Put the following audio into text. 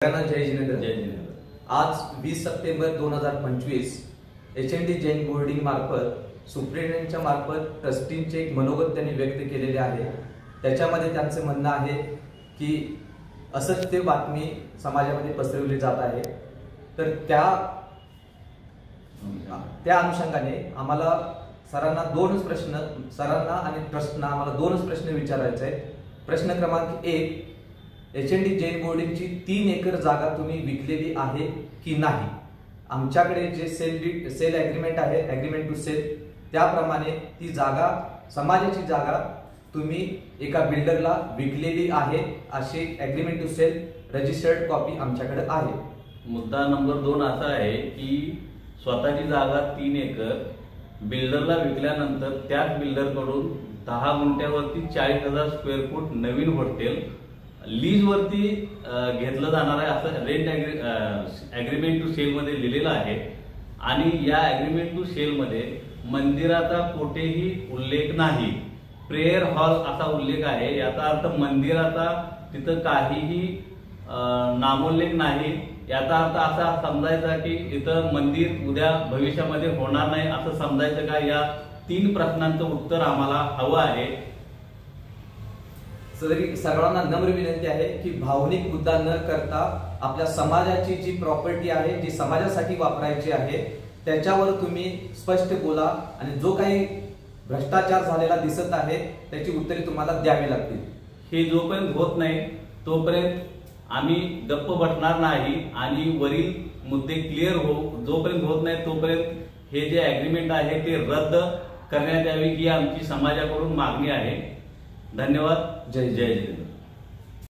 जय जिनेंद्र। आज 20 September 2025 HND Jain boarding मार्फत सुप्रिटेंडेंटच्या मार्फत ट्रस्टींचे एक मनोगत त्यांनी व्यक्त केलेले आहे। त्याच्यामध्ये त्यांचे म्हणणं आहे की असत्य बातमी समाजामध्ये पसरवली जात आहे, तर त्या अनुषंगाने आम्हाला सरांना आणि ट्रस्टना आम्हाला दोनच प्रश्न विचारायचे आहेत। प्रश्न क्रमांक 1, HND जैन बोर्डिंगची 3 एकर जागा तुम्ही विकलेली आहे की नाही? आमच्याकडे जे सेल एग्रीमेंट आहे, एग्रीमेंट टू सेल, त्याप्रमाणे ती जागा, समाजाची जागा तुम्ही एका बिल्डरला विकलेली आहे अशी agreement to sale registered copy आमच्याकडे आहे। मुद्दा नंबर 2 असा आहे की स्वतःची जागा 3 एकर बिल्डरला विकल्यानंतर त्याच बिल्डरकडून 10 गुंठ्यावरती 40,000 स्क्वेअर फूट नवीन हॉटेल लीज वरती घेतलं जाणार आहे असं रेंट एग्रीमेंट टू सेल मध्ये लिहिलेलं आहे। आणि या एग्रीमेंट टू सेल मध्ये मंदिराचा कोठेही उल्लेख नाही, प्रेयर हॉल असा उल्लेख आहे। याचा अर्थ मंदिराचा तिथं काहीही नामोल्लेख नाही। याचा अर्थ असा समजायचा की इथं मंदिर उद्या भविष्यामध्ये होणार नाही असं समजायचं का? या 3 प्रश्नांचं उत्तर आम्हाला हवं आहे। सर्वांना नम्र विनंती आहे की भावनिक मुद्दा न करता आपल्या समाजाची जी प्रॉपर्टी आहे, जी समाजासाठी वापरायची आहे, त्याच्यावर तुम्ही स्पष्ट बोला आणि जो काही भ्रष्टाचार झालेला दिसत आहे त्याची उत्तरे तुम्हाला द्यावी लागतील। हे जोपर्यंत होत नाही तोपर्यंत आम्ही गप्प बसणार नाही आणि वरील मुद्दे क्लिअर जोपर्यंत होत नाही तोपर्यंत हे जे एग्रीमेंट आहे ते रद्द करण्यात यावी ही आमची समाजाकडून मागणी आहे। धन्यवाद। जय जय।